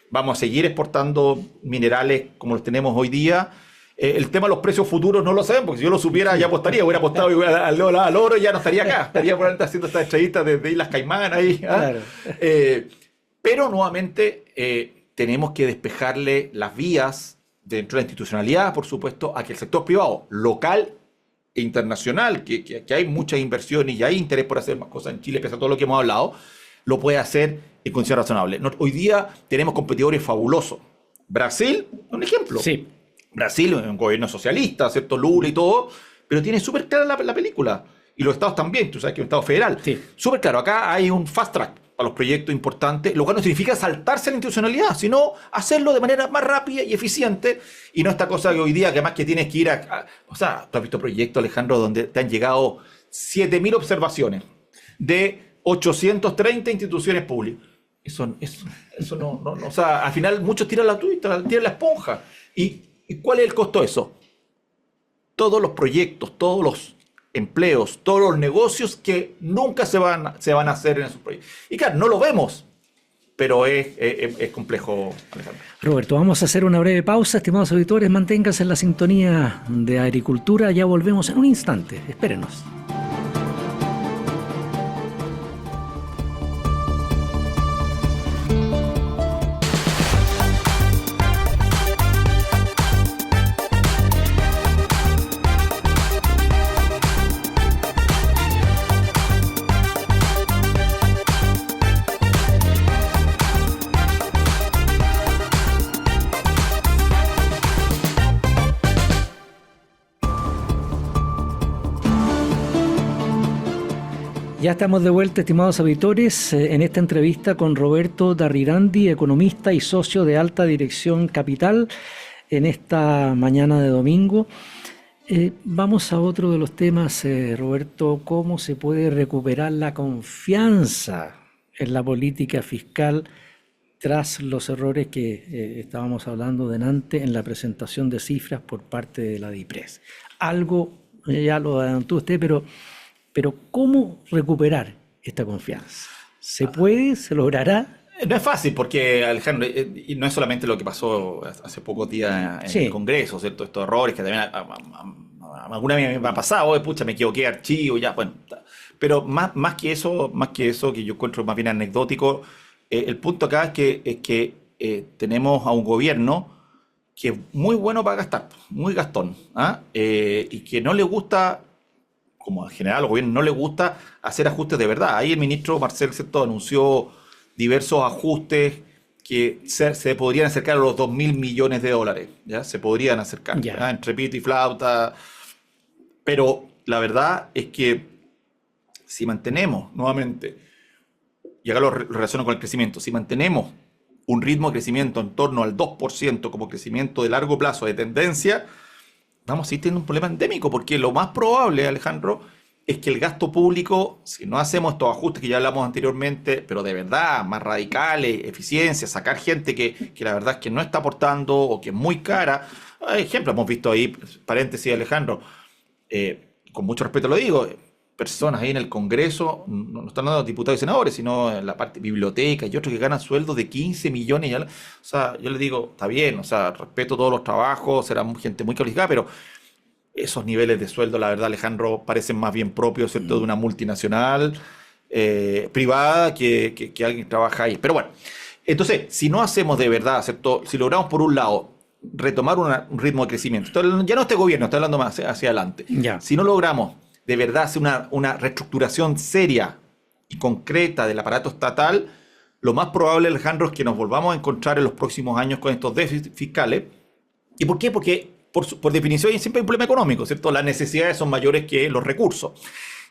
Vamos a seguir exportando minerales como los tenemos hoy día. El tema de los precios futuros no lo sabemos, porque si yo lo supiera ya apostaría, hubiera apostado al oro y ya no estaría acá. Estaría probablemente haciendo estas estrellitas desde Islas Caimán ahí. Claro. Pero nuevamente tenemos que despejarle las vías dentro de la institucionalidad, por supuesto, a que el sector privado, local e internacional, que hay muchas inversiones y hay interés por hacer más cosas en Chile, pese a todo lo que hemos hablado, lo puede hacer en condiciones razonables. Hoy día tenemos competidores fabulosos. Brasil, un ejemplo. Sí. Brasil es un gobierno socialista, ¿cierto? Lula y todo, pero tiene súper clara la película. Y los estados también, tú sabes que es un estado federal. Sí. Súper claro, acá hay un fast track para los proyectos importantes, lo cual no significa saltarse la institucionalidad, sino hacerlo de manera más rápida y eficiente, y no esta cosa que hoy día, que además que tienes que ir o sea, tú has visto proyectos, Alejandro, donde te han llegado 7.000 observaciones de 830 instituciones públicas. Eso no, o sea, al final muchos tiran la esponja. ¿Y cuál es el costo de eso? Todos los proyectos, todos los empleos, todos los negocios que nunca se van a hacer en esos proyectos. Y claro, no lo vemos, pero es complejo, Alejandro. Roberto, vamos a hacer una breve pausa. Estimados auditores, manténganse en la sintonía de Agricultura. Ya volvemos en un instante. Espérenos. Ya estamos de vuelta, estimados auditores, en esta entrevista con Roberto Darrirandi, economista y socio de Alta Dirección Capital, en esta mañana de domingo. Vamos a otro de los temas, Roberto, ¿cómo se puede recuperar la confianza en la política fiscal tras los errores que estábamos hablando delante en la presentación de cifras por parte de la DIPRES? Algo, ya lo adelantó usted, pero ¿cómo recuperar esta confianza? ¿Se puede? ¿Se logrará? No es fácil porque, Alejandro, y no es solamente lo que pasó hace pocos días en el Congreso, ¿cierto? Estos errores que también alguna vez me ha pasado, pucha, me equivoqué, archivo, ya, bueno. Pero más que eso, que yo encuentro más bien anecdótico, el punto acá es que tenemos a un gobierno que es muy bueno para gastar, muy gastón, y que no le gusta, como en general al gobierno no le gusta hacer ajustes de verdad. Ahí el ministro Marcel, ¿cierto?, anunció diversos ajustes que se podrían acercar a los 2.000 millones de dólares, ¿ya? Se podrían acercar, Ya. entre pito y flauta, pero la verdad es que si mantenemos nuevamente, y acá lo relaciono con el crecimiento, si mantenemos un ritmo de crecimiento en torno al 2% como crecimiento de largo plazo de tendencia, vamos a seguir teniendo un problema endémico, porque lo más probable, Alejandro, es que el gasto público, si no hacemos estos ajustes que ya hablamos anteriormente, pero de verdad, más radicales, eficiencia, sacar gente que la verdad es que no está aportando o que es muy cara. Ejemplo, hemos visto ahí, paréntesis, Alejandro, con mucho respeto lo digo, personas ahí en el Congreso, no están hablando de diputados y senadores, sino en la parte biblioteca y otros que ganan sueldos de 15 millones. O sea, yo les digo, está bien, o sea, respeto todos los trabajos, será gente muy calificada, pero esos niveles de sueldo, la verdad, Alejandro, parecen más bien propios, ¿cierto?, de una multinacional privada que alguien que trabaja ahí. Pero bueno, entonces, si no hacemos de verdad, ¿cierto?, si logramos por un lado retomar un ritmo de crecimiento, ya no este gobierno, estoy hablando más hacia adelante, Ya. si no logramos de verdad hacer una reestructuración seria y concreta del aparato estatal, lo más probable, Alejandro, es que nos volvamos a encontrar en los próximos años con estos déficits fiscales. ¿Y por qué? Porque por definición siempre hay un problema económico, ¿cierto? Las necesidades son mayores que los recursos.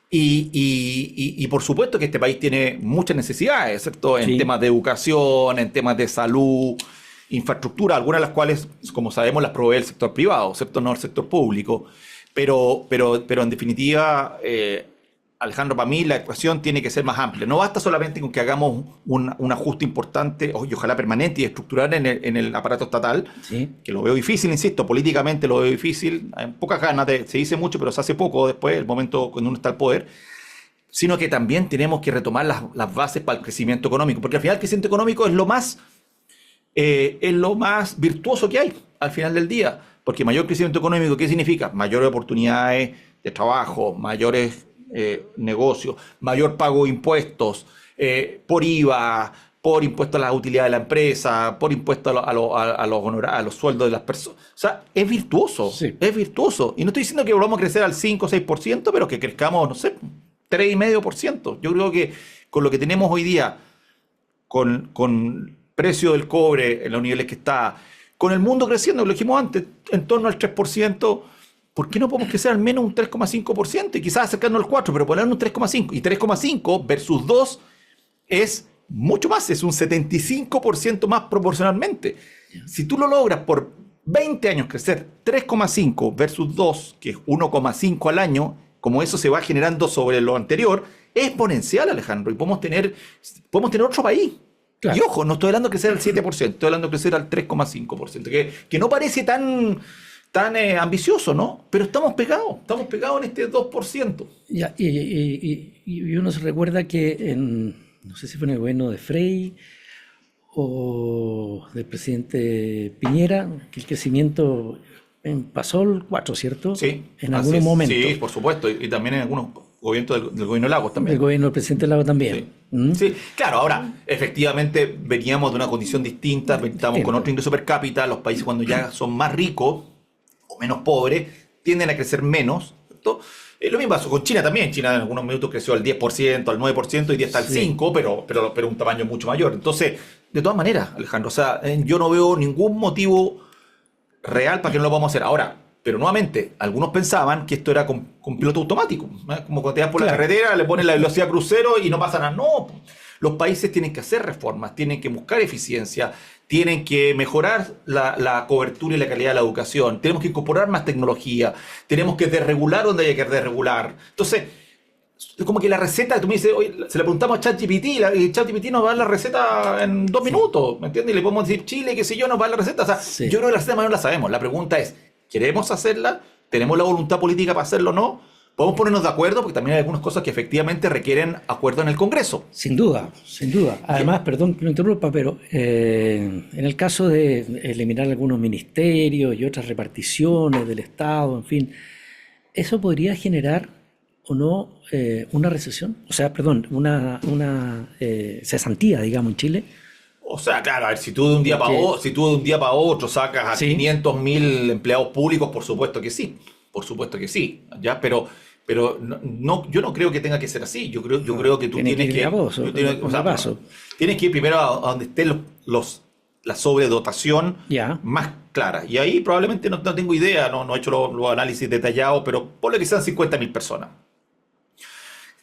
Y por supuesto que este país tiene muchas necesidades, ¿cierto? En temas de educación, en temas de salud, infraestructura, algunas de las cuales, como sabemos, las provee el sector privado, ¿cierto? No el sector público. Pero en definitiva, Alejandro, para mí la ecuación tiene que ser más amplia. No basta solamente con que hagamos un ajuste importante, y ojalá permanente y estructural en el aparato estatal, Sí. que lo veo difícil, insisto, políticamente lo veo difícil, hay pocas ganas, se dice mucho, pero se hace poco después, el momento cuando uno está al poder, sino que también tenemos que retomar las bases para el crecimiento económico, porque al final el crecimiento económico es lo más virtuoso que hay al final del día. Porque mayor crecimiento económico, ¿qué significa? Mayores oportunidades de trabajo, mayores negocios, mayor pago de impuestos, por IVA, por impuesto a las utilidades de la empresa, por impuesto a los sueldos de las personas. O sea, es virtuoso, Sí. es virtuoso. Y no estoy diciendo que volvamos a crecer al 5 o 6%, pero que crezcamos, no sé, 3,5%. Yo creo que con lo que tenemos hoy día, con precio del cobre en los niveles que está, con el mundo creciendo, lo dijimos antes, en torno al 3%, ¿por qué no podemos crecer al menos un 3,5%? Y quizás acercarnos al 4%, pero poner un 3,5%. Y 3,5 versus 2 es mucho más, es un 75% más proporcionalmente. Si tú lo logras por 20 años crecer 3,5 versus 2, que es 1,5 al año, como eso se va generando sobre lo anterior, es exponencial, Alejandro, y podemos tener otro país. Claro. Y ojo, no estoy hablando de crecer al 7%, estoy hablando de crecer al 3,5%, que no parece tan ambicioso, ¿no? Pero estamos pegados en este 2%. Ya, y uno se recuerda que no sé si fue en el gobierno de Frei o del presidente Piñera, que el crecimiento pasó el 4, ¿cierto? Sí. En algunos momentos. Sí, por supuesto, y también en algunos gobiernos del gobierno de Lagos también. El gobierno del presidente Lago también. Sí. ¿Mm? Sí, claro, ahora, efectivamente, veníamos de una condición distinta, estábamos con otro ingreso per cápita, los países cuando ya son más ricos o menos pobres, tienden a crecer menos, ¿cierto? Lo mismo pasó con China también, China en algunos minutos creció al 10%, al 9%, y día está al 5%, pero un tamaño mucho mayor. Entonces, de todas maneras, Alejandro, o sea, yo no veo ningún motivo real para que no lo vamos a hacer. Ahora, pero nuevamente, algunos pensaban que esto era con piloto automático, ¿eh? Como cuando te vas por la carretera, le pones la velocidad crucero y no pasa nada. No, los países tienen que hacer reformas, tienen que buscar eficiencia, tienen que mejorar la cobertura y la calidad de la educación, tenemos que incorporar más tecnología, tenemos que desregular donde haya que desregular. Entonces, es como que la receta, tú me dices, oye, se le preguntamos a ChatGPT y ChatGPT nos va a dar la receta en 2 minutos, ¿me entiendes? Y le podemos decir Chile, qué sé yo, nos va a dar la receta. O sea, yo creo que la receta más no la sabemos. La pregunta es, ¿queremos hacerla? ¿Tenemos la voluntad política para hacerlo o no? Podemos ponernos de acuerdo, porque también hay algunas cosas que efectivamente requieren acuerdo en el Congreso. Sin duda, sin duda. Además, perdón que lo interrumpa, pero en el caso de eliminar algunos ministerios y otras reparticiones del Estado, en fin, ¿eso podría generar o no una recesión? O sea, perdón, una cesantía, digamos, en Chile. O sea, claro, a ver, si tú de un día para otro sacas a 500.000 empleados públicos, por supuesto que sí. Por supuesto que sí, ¿ya? Pero no, yo no creo que tenga que ser así. Yo creo que tú tienes que ir primero a donde estén los la sobredotación Ya. más clara. Y ahí probablemente no tengo idea, no he hecho los análisis detallados, pero ponle que sean 50.000 personas.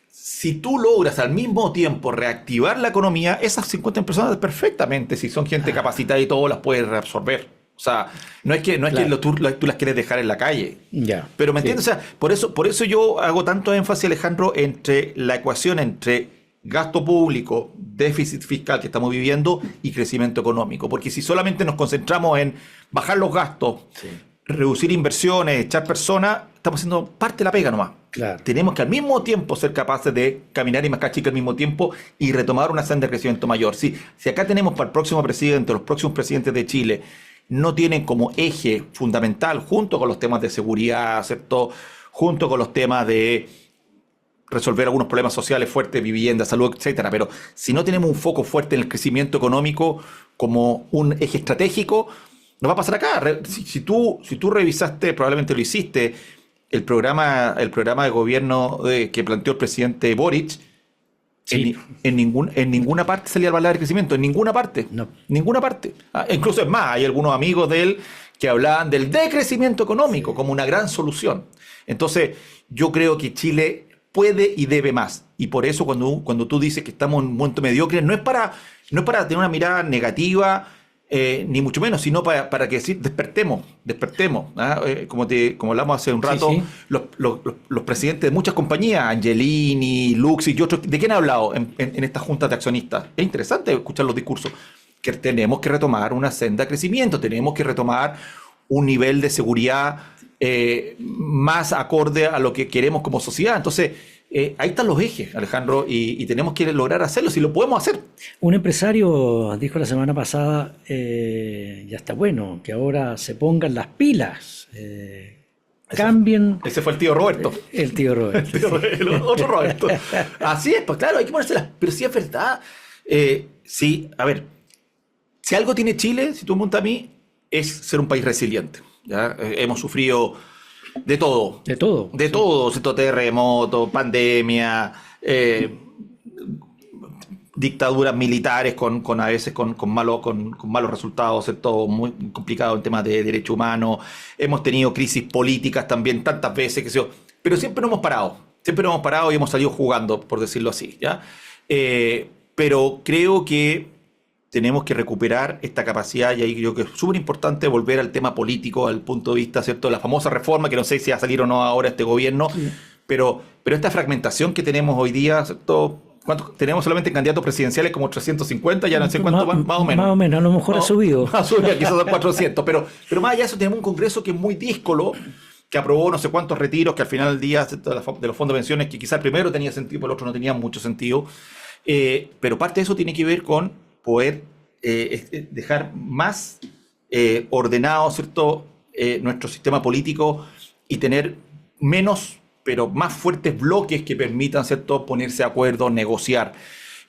Si tú logras al mismo tiempo reactivar la economía, esas 50 personas perfectamente, si son gente capacitada y todo, las puedes reabsorber. O sea, no es que Claro. tú las quieres dejar en la calle. Ya. Pero ¿me Sí. entiendes? O sea, por eso yo hago tanto énfasis, Alejandro, entre la ecuación entre gasto público, déficit fiscal que estamos viviendo y crecimiento económico. Porque si solamente nos concentramos en bajar los gastos, Sí. reducir inversiones, echar personas, estamos haciendo parte de la pega nomás. Claro. Tenemos que al mismo tiempo ser capaces de caminar y mascar chica al mismo tiempo y retomar una senda de crecimiento mayor. Si acá tenemos para el próximo presidente, los próximos presidentes de Chile, no tienen como eje fundamental, junto con los temas de seguridad, ¿cierto? Junto con los temas de resolver algunos problemas sociales fuertes, vivienda, salud, etcétera. Pero si no tenemos un foco fuerte en el crecimiento económico como un eje estratégico, nos va a pasar acá. Si tú revisaste, probablemente lo hiciste, el programa de gobierno que planteó el presidente Boric, Sí. en ninguna parte salía a hablar de crecimiento, en ninguna parte. No. Ninguna parte. Incluso es más, hay algunos amigos de él que hablaban del decrecimiento económico como una gran solución. Entonces, yo creo que Chile puede y debe más. Y por eso cuando tú dices que estamos en un momento mediocre, no es para tener una mirada negativa, ni mucho menos, sino para que decir, despertemos. Como hablamos hace un rato, Sí. los presidentes de muchas compañías, Angelini, Luxi y otros, ¿de quién han hablado en estas juntas de accionistas? Es interesante escuchar los discursos. Que tenemos que retomar una senda de crecimiento, tenemos que retomar un nivel de seguridad más acorde a lo que queremos como sociedad. Entonces, ahí están los ejes, Alejandro, y tenemos que lograr hacerlo, si lo podemos hacer. Un empresario dijo la semana pasada, ya está bueno, que ahora se pongan las pilas, cambien. Ese fue el tío Roberto. El tío Roberto. El otro Roberto. Así es, pues claro, hay que ponérselas. Pero sí es verdad. Sí, a ver, si algo tiene Chile, si tú me preguntas a mí, es ser un país resiliente. ¿Ya? Hemos sufrido de todo. De todo. De todo, ¿cierto? Terremoto, pandemia, dictaduras militares a veces con malos resultados, ¿cierto? Muy complicado en temas de derechos humanos. Hemos tenido crisis políticas también tantas veces, qué sé yo. Pero siempre no hemos parado. Siempre no hemos parado y hemos salido jugando, por decirlo así, ¿ya? Pero creo que tenemos que recuperar esta capacidad, y ahí creo que es súper importante volver al tema político, al punto de vista, ¿cierto?, de la famosa reforma, que no sé si va a salir o no ahora este gobierno, pero esta fragmentación que tenemos hoy día, ¿cierto? Tenemos solamente candidatos presidenciales como 350, ya no sé cuánto más o menos. Más o menos, a lo mejor ha subido. Ha subido, quizás son 400, pero más allá de eso tenemos un Congreso que es muy díscolo, que aprobó no sé cuántos retiros, que al final del día, ¿cierto?, de los fondos de pensiones, que quizás el primero tenía sentido, pero el otro no tenía mucho sentido. Pero parte de eso tiene que ver con poder dejar más ordenado, ¿cierto?, nuestro sistema político y tener menos, pero más fuertes bloques que permitan, ¿cierto?, ponerse de acuerdo, negociar.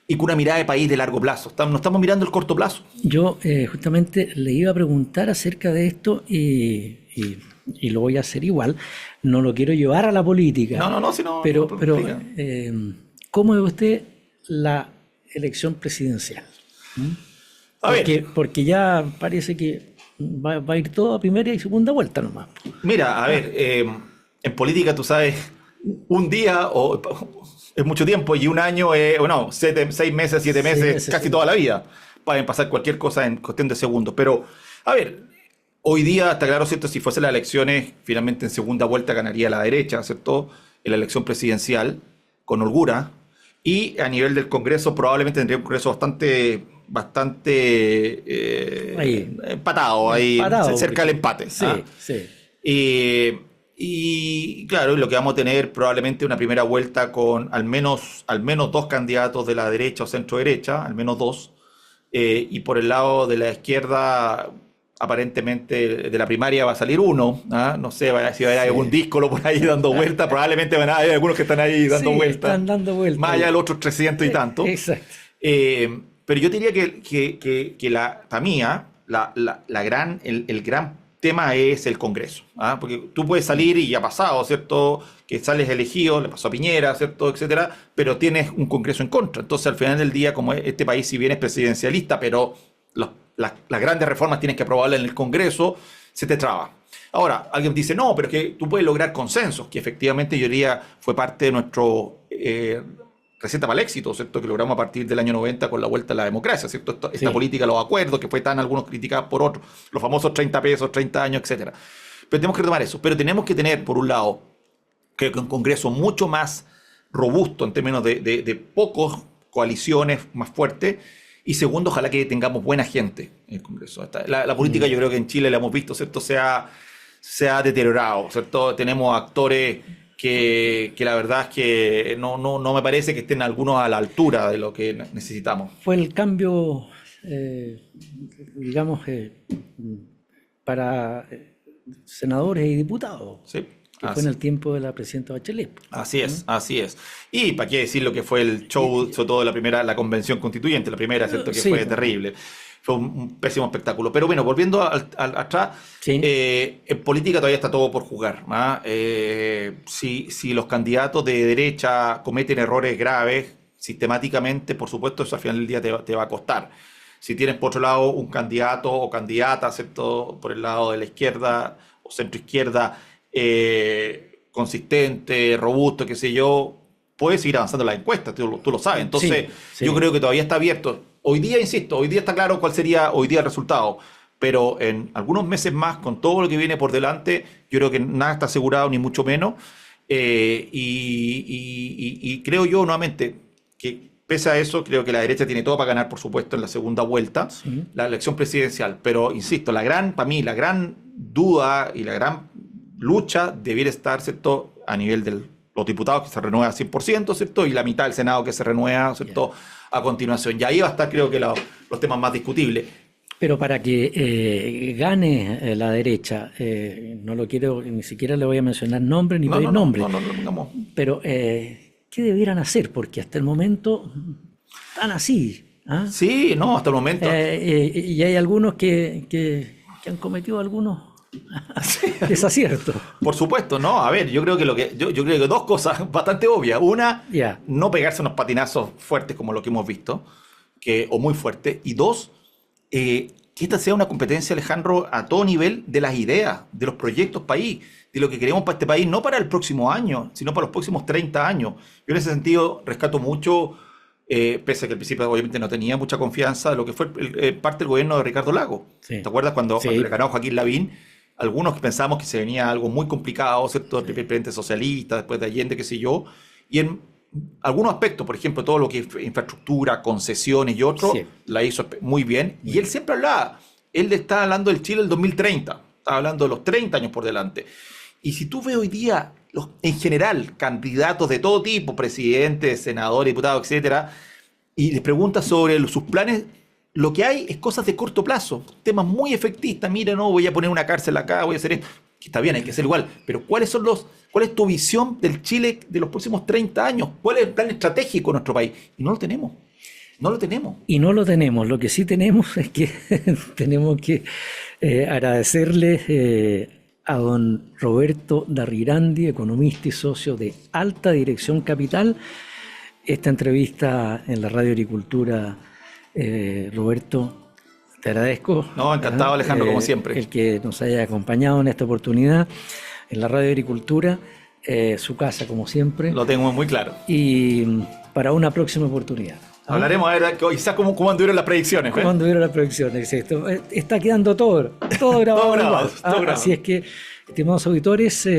Y con una mirada de país de largo plazo. No estamos mirando el corto plazo. Yo justamente le iba a preguntar acerca de esto y lo voy a hacer igual. No lo quiero llevar a la política. No, sino... Pero ¿cómo ve usted la elección presidencial? A ver. Porque ya parece que va a ir todo a primera y segunda vuelta nomás. Mira, a ver, en política tú sabes, un día es mucho tiempo y un año es, 6 meses, 7 meses, casi toda la vida. Pueden pasar cualquier cosa en cuestión de segundos. Pero, a ver, hoy día está claro, ¿cierto? Si fuesen las elecciones, finalmente en segunda vuelta ganaría la derecha, ¿cierto?, en la elección presidencial, con holgura. Y a nivel del Congreso probablemente tendría un Congreso bastante empatado, cerca del empate. Sí, sí. Y claro, lo que vamos a tener probablemente una primera vuelta con al menos 2 candidatos de la derecha o centro derecha, al menos 2. Y por el lado de la izquierda, aparentemente de la primaria va a salir uno. No sé si va a haber algún díscolo por ahí dando vuelta. Probablemente van a haber algunos que están ahí dando vuelta. Están dando vuelta. Más allá de los otros 300 y tanto. Exacto. Pero yo diría que para mí, el gran tema es el Congreso. Porque tú puedes salir y ya ha pasado, ¿cierto?, que sales elegido, le pasó a Piñera, ¿cierto?, etcétera, pero tienes un Congreso en contra. Entonces, al final del día, como este país, si bien es presidencialista, pero las grandes reformas tienes que aprobarlas en el Congreso, se te traba. Ahora, alguien dice, no, pero es que tú puedes lograr consensos, que efectivamente yo diría fue parte de nuestro receta para el éxito, ¿cierto? Que logramos a partir del año 90 con la vuelta a la democracia, ¿cierto? Esta política, los acuerdos, que fue tan algunos criticados por otros, los famosos 30 pesos, 30 años, etcétera. Pero tenemos que retomar eso. Pero tenemos que tener, por un lado, creo que un Congreso mucho más robusto en términos de pocas coaliciones más fuertes. Y segundo, ojalá que tengamos buena gente en el Congreso. La política yo creo que en Chile la hemos visto, ¿cierto? Se ha deteriorado, ¿cierto? Tenemos actores que la verdad es que no me parece que estén algunos a la altura de lo que necesitamos. Fue el cambio, digamos, para senadores y diputados. Sí. Que fue en el tiempo de la presidenta Bachelet. Así es, así es. Y para qué decir lo que fue el show, sobre todo la convención constituyente, la primera, ¿cierto? Que fue terrible. Fue un pésimo espectáculo. Pero bueno, volviendo atrás, en política todavía está todo por jugar. Si los candidatos de derecha cometen errores graves, sistemáticamente, por supuesto, eso al final del día te va a costar. Si tienes por otro lado un candidato o candidata, ¿cierto? Por el lado de la izquierda o centroizquierda, consistente, robusto, qué sé yo, puede seguir avanzando en las encuestas, tú lo sabes. Entonces, yo creo que todavía está abierto. Hoy día, insisto, hoy día está claro cuál sería hoy día el resultado, pero en algunos meses más, con todo lo que viene por delante, yo creo que nada está asegurado, ni mucho menos. Y creo yo, nuevamente, que pese a eso, creo que la derecha tiene todo para ganar, por supuesto, en la segunda vuelta, la elección presidencial. Pero, insisto, para mí, la gran duda y la gran lucha debiera estar, ¿cierto?, a nivel de los diputados, que se renueva al 100%, ¿cierto?, y la mitad del Senado que se renueva, ¿cierto?, a continuación. Y ahí va a estar, creo que, los temas más discutibles. Pero para que gane la derecha, no lo quiero, ni siquiera le voy a mencionar nombre ni pedir nombre. No. Pero, ¿qué debieran hacer? Porque hasta el momento están así. Sí, hasta el momento. Y hay algunos que han cometido algunos desacierto. Por supuesto, no. A ver, yo creo que yo creo que dos cosas bastante obvias. Una, no pegarse unos patinazos fuertes como lo que hemos visto, o muy fuertes. Y dos, que esta sea una competencia, Alejandro, a todo nivel de las ideas, de los proyectos país, de lo que queremos para este país, no para el próximo año, sino para los próximos 30 años. Yo en ese sentido rescato mucho, pese a que al principio obviamente no tenía mucha confianza, de lo que fue parte del gobierno de Ricardo Lagos. ¿Te acuerdas cuando le ganó Joaquín Lavín? Algunos que pensamos que se venía algo muy complicado, ¿cierto? El presidente socialista, después de Allende, qué sé yo. Y en algunos aspectos, por ejemplo, todo lo que es infraestructura, concesiones y otros, la hizo muy bien. Y él siempre hablaba, él estaba hablando del Chile del 2030, estaba hablando de los 30 años por delante. Y si tú ves hoy día, en general, candidatos de todo tipo, presidentes, senadores, diputados, etcétera, y les preguntas sobre sus planes, lo que hay es cosas de corto plazo, temas muy efectistas. Mira, no, voy a poner una cárcel acá, voy a hacer esto. Que está bien, hay que hacer igual. Pero ¿cuál es tu visión del Chile de los próximos 30 años? ¿Cuál es el plan estratégico de nuestro país? Y no lo tenemos. Y no lo tenemos. Lo que sí tenemos es que tenemos que agradecerle a don Roberto Darrirandi, economista y socio de Alta Dirección Capital, esta entrevista en la Radio Agricultura. Roberto, te agradezco. Encantado, Alejandro, como siempre. El que nos haya acompañado en esta oportunidad en la Radio Agricultura, su casa, como siempre. Lo tengo muy claro. Y para una próxima oportunidad. Hablaremos a ver quizás cómo anduvieron las predicciones. ¿Cómo anduvieron las predicciones? Está quedando todo grabado. Así es que, estimados auditores,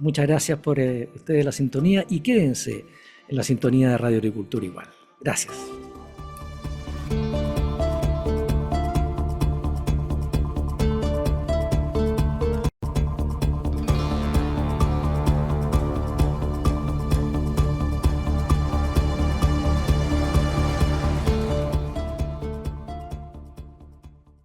muchas gracias por ustedes la sintonía y quédense en la sintonía de Radio Agricultura igual. Gracias.